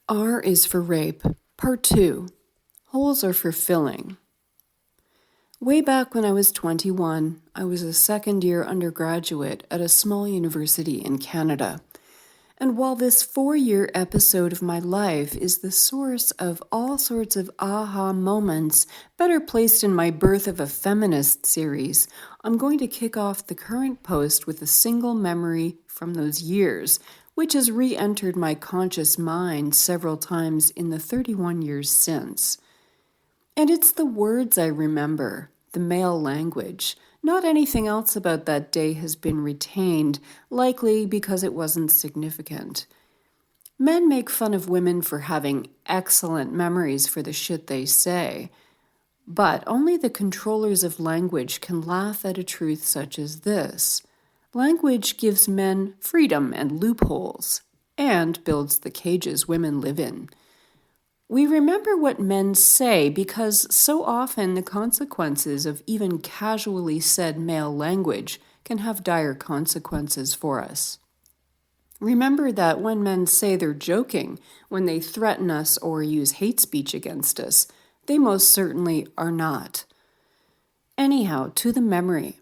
R is for rape. Part 2. Holes are for filling. Way back when I was 21, I was a second-year undergraduate at a small university in Canada. And while this 4-year episode of my life is the source of all sorts of aha moments better placed in my Birth of a Feminist series, I'm going to kick off the current post with a single memory from those years, which has re-entered my conscious mind several times in the 31 years since. And it's the words I remember, the male language. Not anything else about that day has been retained, likely because it wasn't significant. Men make fun of women for having excellent memories for the shit they say, but only the controllers of language can laugh at a truth such as this. Language gives men freedom and loopholes, and builds the cages women live in. We remember what men say because so often the consequences of even casually said male language can have dire consequences for us. Remember that when men say they're joking, when they threaten us or use hate speech against us, they most certainly are not. Anyhow, to the memory.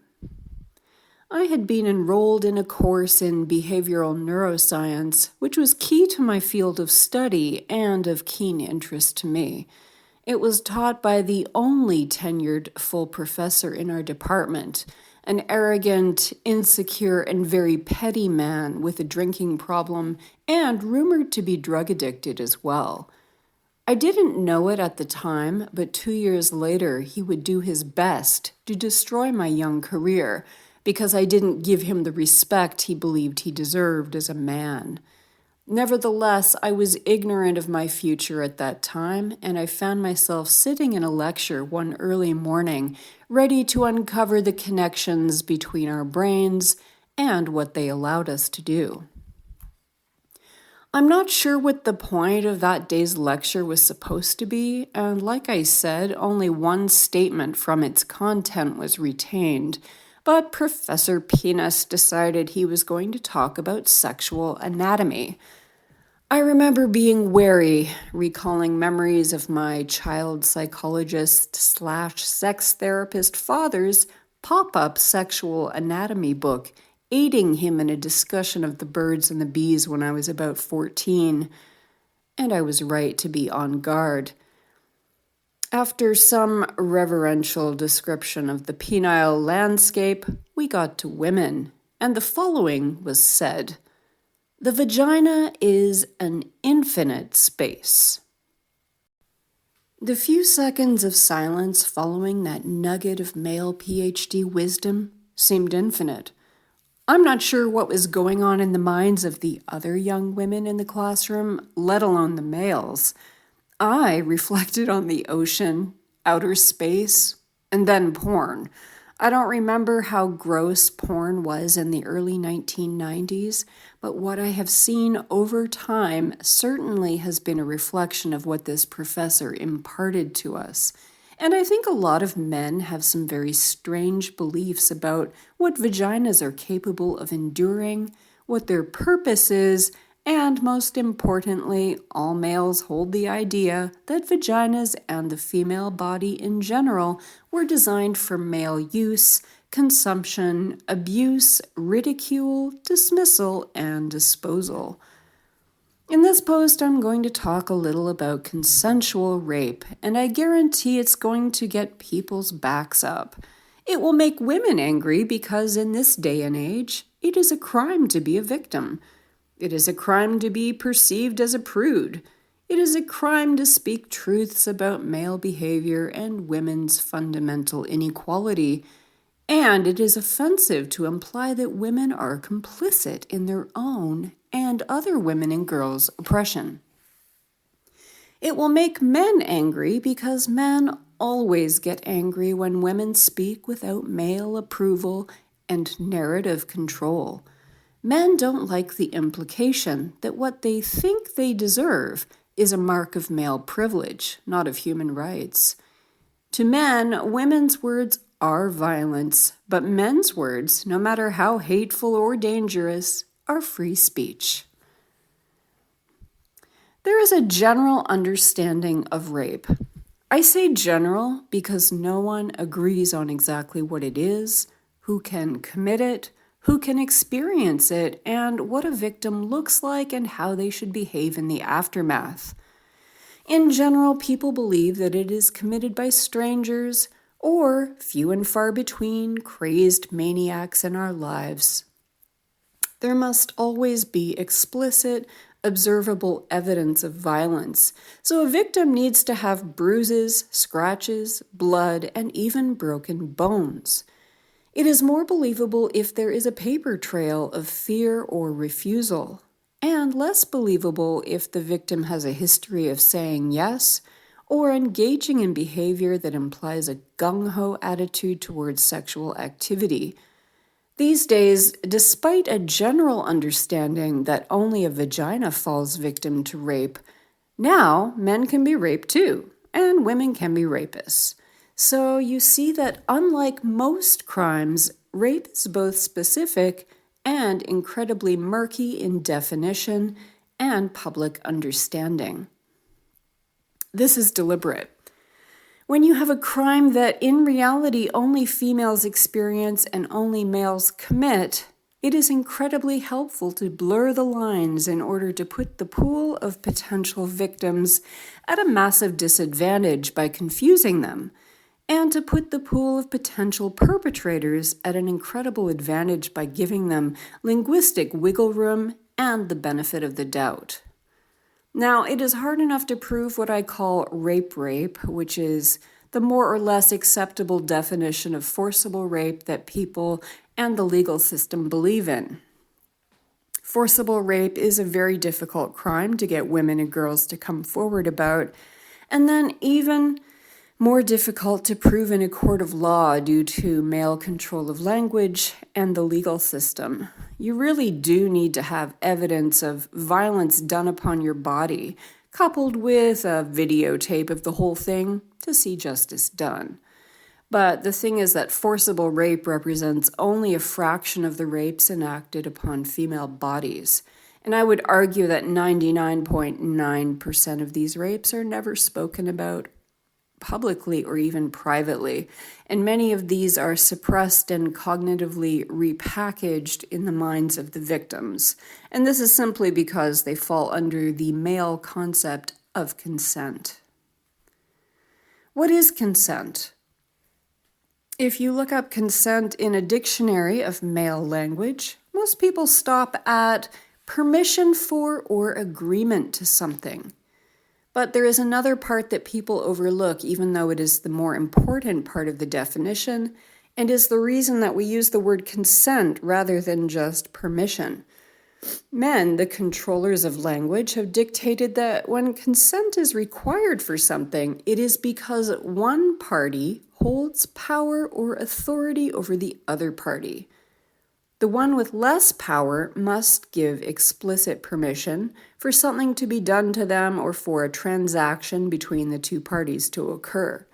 I had been enrolled in a course in behavioral neuroscience, which was key to my field of study and of keen interest to me. It was taught by the only tenured full professor in our department, an arrogant, insecure, and very petty man with a drinking problem and rumored to be drug addicted as well. I didn't know it at the time, but 2 years later he would do his best to destroy my young career, because I didn't give him the respect he believed he deserved as a man. Nevertheless, I was ignorant of my future at that time, and I found myself sitting in a lecture one early morning, ready to uncover the connections between our brains and what they allowed us to do. I'm not sure what the point of that day's lecture was supposed to be, and like I said, only one statement from its content was retained. But Professor Penis decided he was going to talk about sexual anatomy. I remember being wary, recalling memories of my child psychologist/sex therapist father's pop-up sexual anatomy book, aiding him in a discussion of the birds and the bees when I was about 14. And I was right to be on guard. After some reverential description of the penile landscape, we got to women, and the following was said. The vagina is an infinite space. The few seconds of silence following that nugget of male PhD wisdom seemed infinite. I'm not sure what was going on in the minds of the other young women in the classroom, let alone the males. I reflected on the ocean, outer space, and then porn. I don't remember how gross porn was in the early 1990s, but what I have seen over time certainly has been a reflection of what this professor imparted to us. And I think a lot of men have some very strange beliefs about what vaginas are capable of enduring, what their purpose is, and most importantly, all males hold the idea that vaginas and the female body in general were designed for male use, consumption, abuse, ridicule, dismissal, and disposal. In this post, I'm going to talk a little about consensual rape, and I guarantee it's going to get people's backs up. It will make women angry because in this day and age, it is a crime to be a victim. It is a crime to be perceived as a prude. It is a crime to speak truths about male behavior and women's fundamental inequality. And it is offensive to imply that women are complicit in their own and other women and girls' oppression. It will make men angry because men always get angry when women speak without male approval and narrative control. Men don't like the implication that what they think they deserve is a mark of male privilege, not of human rights. To men, women's words are violence, but men's words, no matter how hateful or dangerous, are free speech. There is a general understanding of rape. I say general because no one agrees on exactly what it is, who can commit it, who can experience it, and what a victim looks like and how they should behave in the aftermath. In general, people believe that it is committed by strangers or few and far between crazed maniacs in our lives. There must always be explicit, observable evidence of violence, so a victim needs to have bruises, scratches, blood, and even broken bones. It is more believable if there is a paper trail of fear or refusal, and less believable if the victim has a history of saying yes or engaging in behavior that implies a gung-ho attitude towards sexual activity. These days, despite a general understanding that only a vagina falls victim to rape, now men can be raped too, and women can be rapists. So you see that unlike most crimes, rape is both specific and incredibly murky in definition and public understanding. This is deliberate. When you have a crime that in reality only females experience and only males commit, it is incredibly helpful to blur the lines in order to put the pool of potential victims at a massive disadvantage by confusing them, and to put the pool of potential perpetrators at an incredible advantage by giving them linguistic wiggle room and the benefit of the doubt. Now, it is hard enough to prove what I call rape, which is the more or less acceptable definition of forcible rape that people and the legal system believe in. Forcible rape is a very difficult crime to get women and girls to come forward about, and then even more difficult to prove in a court of law due to male control of language and the legal system. You really do need to have evidence of violence done upon your body, coupled with a videotape of the whole thing to see justice done. But the thing is that forcible rape represents only a fraction of the rapes enacted upon female bodies. And I would argue that 99.9% of these rapes are never spoken about publicly or even privately, and many of these are suppressed and cognitively repackaged in the minds of the victims. And this is simply because they fall under the male concept of consent. What is consent? If you look up consent in a dictionary of male language, most people stop at permission for or agreement to something. But there is another part that people overlook, even though it is the more important part of the definition, and is the reason that we use the word consent rather than just permission. Men, the controllers of language, have dictated that when consent is required for something, it is because one party holds power or authority over the other party. The one with less power must give explicit permission for something to be done to them or for a transaction between the two parties to occur.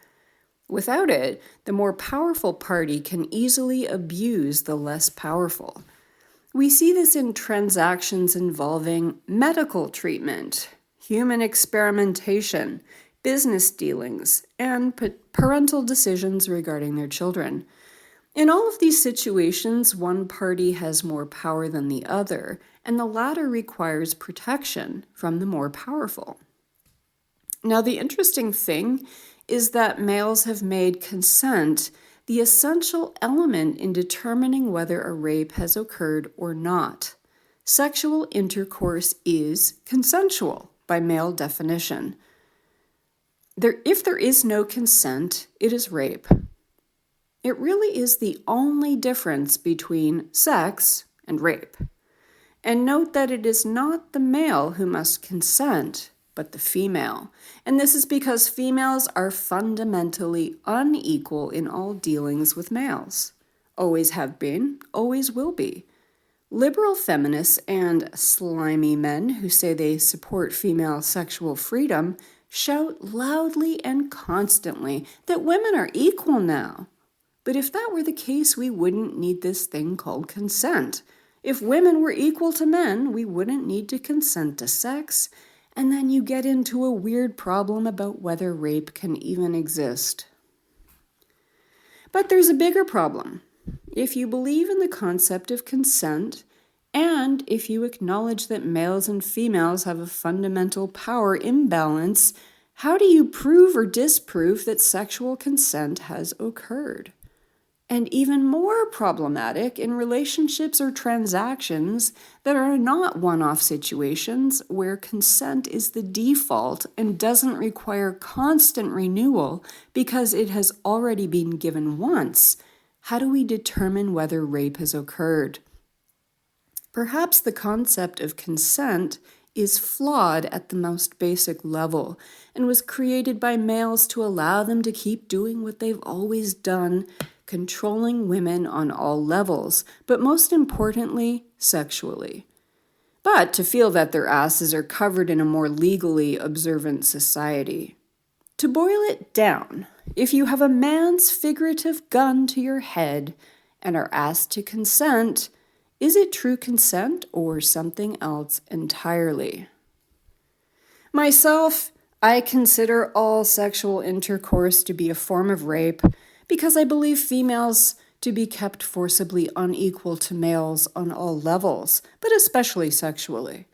Without it, the more powerful party can easily abuse the less powerful. We see this in transactions involving medical treatment, human experimentation, business dealings, and parental decisions regarding their children. In all of these situations, one party has more power than the other, and the latter requires protection from the more powerful. Now, the interesting thing is that males have made consent the essential element in determining whether a rape has occurred or not. Sexual intercourse is consensual by male definition. If there is no consent, it is rape. It really is the only difference between sex and rape. And note that it is not the male who must consent, but the female. And this is because females are fundamentally unequal in all dealings with males. Always have been, always will be. Liberal feminists and slimy men who say they support female sexual freedom shout loudly and constantly that women are equal now. But if that were the case, we wouldn't need this thing called consent. If women were equal to men, we wouldn't need to consent to sex, And then you get into a weird problem about whether rape can even exist. But there's a bigger problem. If you believe in the concept of consent, and if you acknowledge that males and females have a fundamental power imbalance, how do you prove or disprove that sexual consent has occurred? And even more problematic in relationships or transactions that are not one-off situations where consent is the default and doesn't require constant renewal because it has already been given once. How do we determine whether rape has occurred? Perhaps the concept of consent is flawed at the most basic level and was created by males to allow them to keep doing what they've always done, controlling women on all levels, but most importantly, sexually. But to feel that their asses are covered in a more legally observant society. To boil it down, if you have a man's figurative gun to your head and are asked to consent, is it true consent or something else entirely? Myself, I consider all sexual intercourse to be a form of rape because I believe females to be kept forcibly unequal to males on all levels, but especially sexually.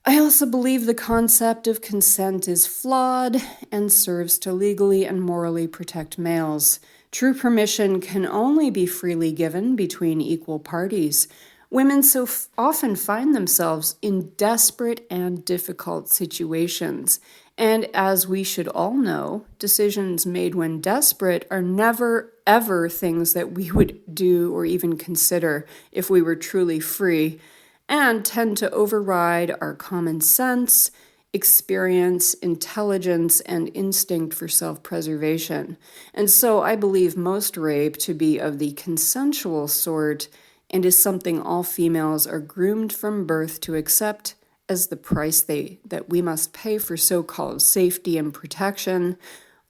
I also believe the concept of consent is flawed and serves to legally and morally protect males. True permission can only be freely given between equal parties. Women so often find themselves in desperate and difficult situations. And as we should all know, decisions made when desperate are never, ever things that we would do or even consider if we were truly free, and tend to override our common sense, experience, intelligence, and instinct for self-preservation. And so I believe most rape to be of the consensual sort and is something all females are groomed from birth to accept as the price that we must pay for so-called safety and protection,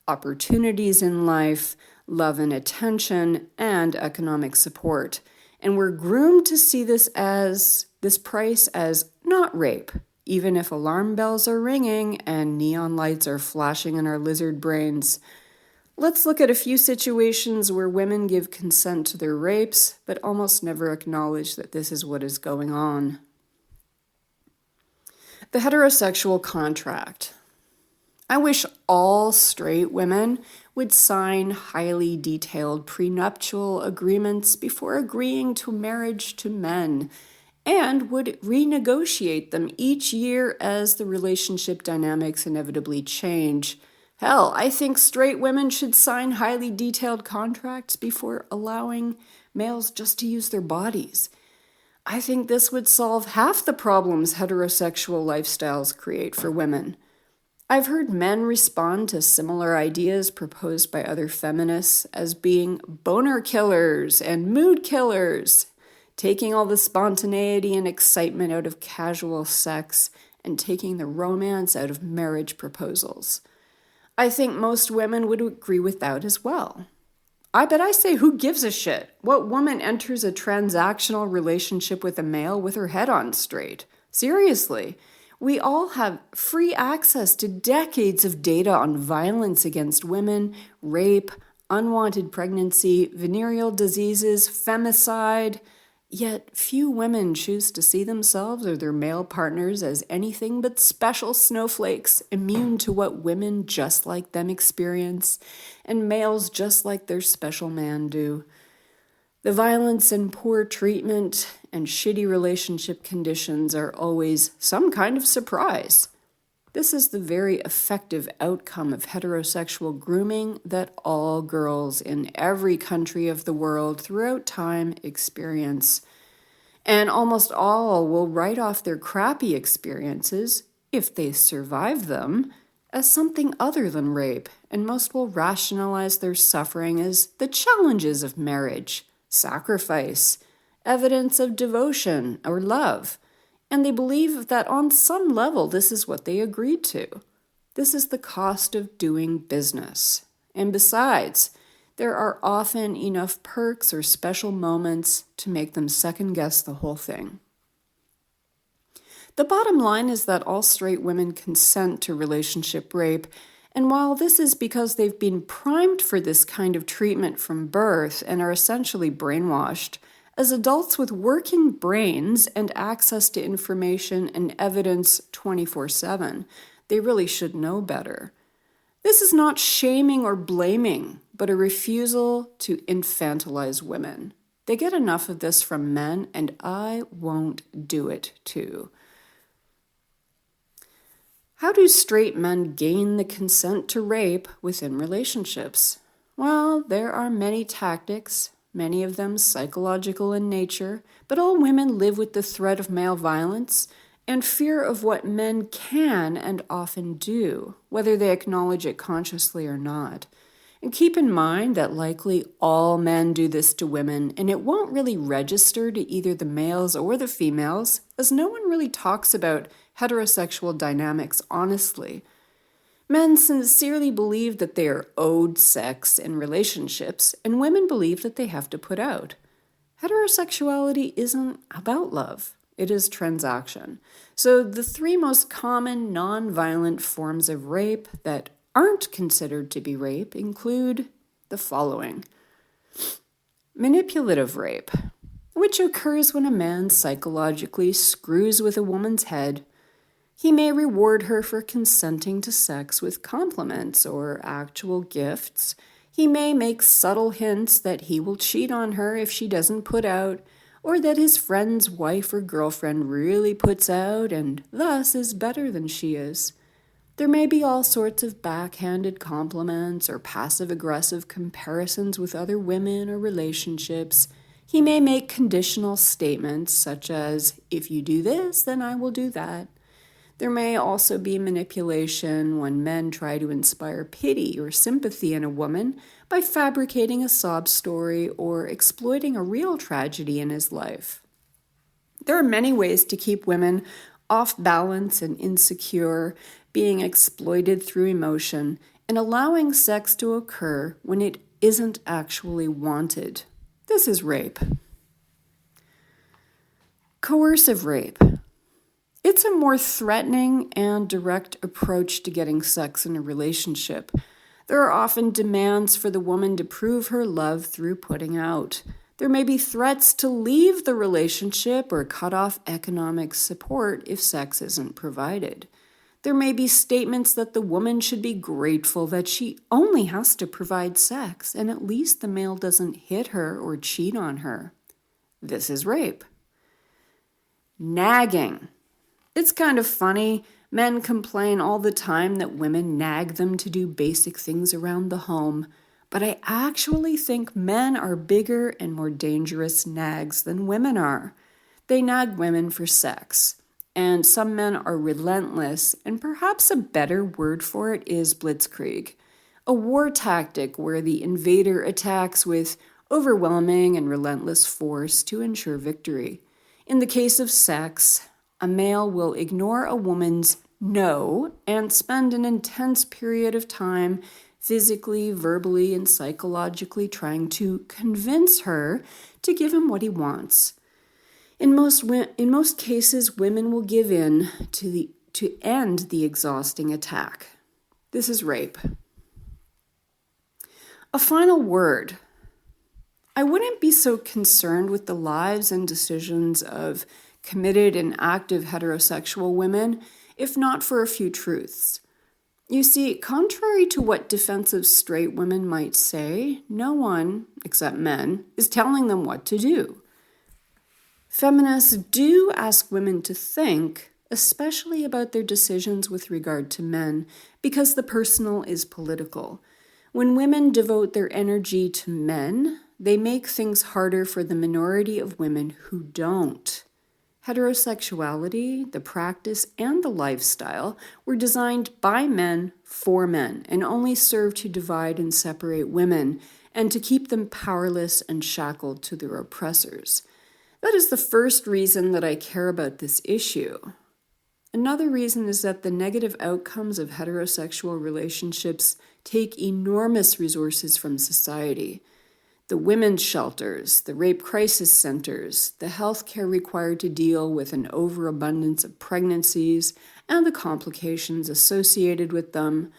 opportunities in life, love and attention, and economic support. And we're groomed to see this price as not rape, even if alarm bells are ringing and neon lights are flashing in our lizard brains. Let's look at a few situations where women give consent to their rapes, but almost never acknowledge that this is what is going on. The heterosexual contract. I wish all straight women would sign highly detailed prenuptial agreements before agreeing to marriage to men, and would renegotiate them each year as the relationship dynamics inevitably change. Hell, I think straight women should sign highly detailed contracts before allowing males just to use their bodies. I think this would solve half the problems heterosexual lifestyles create for women. I've heard men respond to similar ideas proposed by other feminists as being boner killers and mood killers, taking all the spontaneity and excitement out of casual sex and taking the romance out of marriage proposals. I think most women would agree with that as well. I say, who gives a shit? What woman enters a transactional relationship with a male with her head on straight? Seriously, we all have free access to decades of data on violence against women, rape, unwanted pregnancy, venereal diseases, femicide. Yet few women choose to see themselves or their male partners as anything but special snowflakes, immune to what women just like them experience, and males just like their special man do. The violence and poor treatment and shitty relationship conditions are always some kind of surprise. This is the very effective outcome of heterosexual grooming that all girls in every country of the world throughout time experience. And almost all will write off their crappy experiences, if they survive them, as something other than rape, and most will rationalize their suffering as the challenges of marriage, sacrifice, evidence of devotion or love. And they believe that on some level this is what they agreed to. This is the cost of doing business. And besides, there are often enough perks or special moments to make them second-guess the whole thing. The bottom line is that all straight women consent to relationship rape, and while this is because they've been primed for this kind of treatment from birth and are essentially brainwashed, as adults with working brains and access to information and evidence 24/7, they really should know better. This is not shaming or blaming, but a refusal to infantilize women. They get enough of this from men, and I won't do it too. How do straight men gain the consent to rape within relationships? Well, there are many tactics, many of them psychological in nature, but all women live with the threat of male violence and fear of what men can and often do, whether they acknowledge it consciously or not. And keep in mind that likely all men do this to women, and it won't really register to either the males or the females, as no one really talks about heterosexual dynamics honestly. Men sincerely believe that they are owed sex in relationships, and women believe that they have to put out. Heterosexuality isn't about love. It is transaction. So the three most common non-violent forms of rape that aren't considered to be rape include the following. Manipulative rape, which occurs when a man psychologically screws with a woman's head. He may reward her for consenting to sex with compliments or actual gifts. He may make subtle hints that he will cheat on her if she doesn't put out, or that his friend's wife or girlfriend really puts out and thus is better than she is. There may be all sorts of backhanded compliments or passive-aggressive comparisons with other women or relationships. He may make conditional statements such as, if you do this, then I will do that. There may also be manipulation when men try to inspire pity or sympathy in a woman by fabricating a sob story or exploiting a real tragedy in his life. There are many ways to keep women off balance and insecure, being exploited through emotion, and allowing sex to occur when it isn't actually wanted. This is rape. Coercive rape. It's a more threatening and direct approach to getting sex in a relationship. There are often demands for the woman to prove her love through putting out. There may be threats to leave the relationship or cut off economic support if sex isn't provided. There may be statements that the woman should be grateful that she only has to provide sex and at least the male doesn't hit her or cheat on her. This is rape. Nagging. It's kind of funny. Men complain all the time that women nag them to do basic things around the home, but I actually think men are bigger and more dangerous nags than women are. They nag women for sex, and some men are relentless, and perhaps a better word for it is blitzkrieg, a war tactic where the invader attacks with overwhelming and relentless force to ensure victory. In the case of sex, a male will ignore a woman's no and spend an intense period of time physically, verbally, and psychologically trying to convince her to give him what he wants. In most cases, women will give in to end the exhausting attack. This is rape. A final word. I wouldn't be so concerned with the lives and decisions of committed and active heterosexual women if not for a few truths. You see, contrary to what defensive straight women might say, no one, except men, is telling them what to do. Feminists do ask women to think, especially about their decisions with regard to men, because the personal is political. When women devote their energy to men, they make things harder for the minority of women who don't. Heterosexuality, the practice, and the lifestyle were designed by men for men and only serve to divide and separate women and to keep them powerless and shackled to their oppressors. That is the first reason that I care about this issue. Another reason is that the negative outcomes of heterosexual relationships take enormous resources from society. The women's shelters, the rape crisis centers, the health care required to deal with an overabundance of pregnancies and the complications associated with them,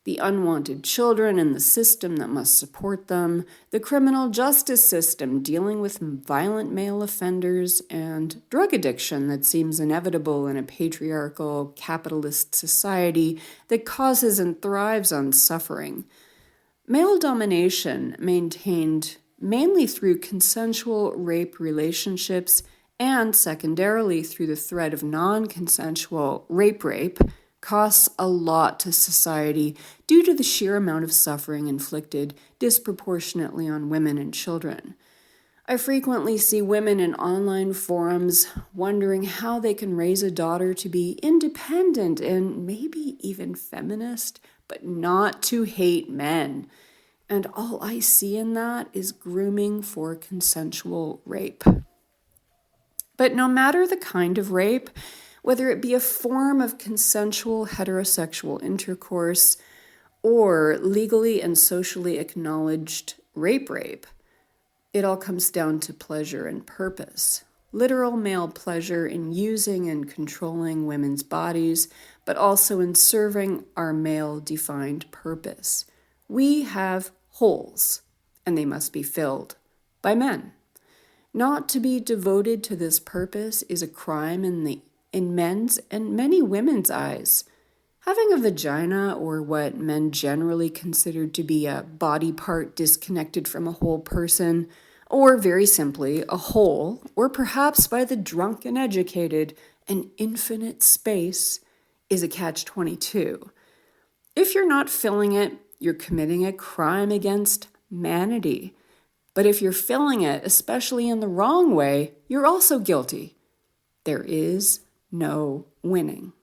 the unwanted children in the system that must support them, the criminal justice system dealing with violent male offenders, and drug addiction that seems inevitable in a patriarchal, capitalist society that causes and thrives on suffering. Male domination, maintained mainly through consensual rape relationships and secondarily through the threat of non-consensual rape, costs a lot to society due to the sheer amount of suffering inflicted disproportionately on women and children. I frequently see women in online forums wondering how they can raise a daughter to be independent and maybe even feminist, but not to hate men. And all I see in that is grooming for consensual rape. But no matter the kind of rape, whether it be a form of consensual heterosexual intercourse or legally and socially acknowledged rape, it all comes down to pleasure and purpose. Literal male pleasure in using and controlling women's bodies, but also in serving our male-defined purpose. We have holes, and they must be filled by men. Not to be devoted to this purpose is a crime in men's and many women's eyes. Having a vagina, or what men generally consider to be a body part disconnected from a whole person, or very simply, a hole, or perhaps by the drunk and educated, an infinite space, is a catch-22. If you're not filling it, you're committing a crime against manity. But if you're filling it, especially in the wrong way, you're also guilty. There is no winning.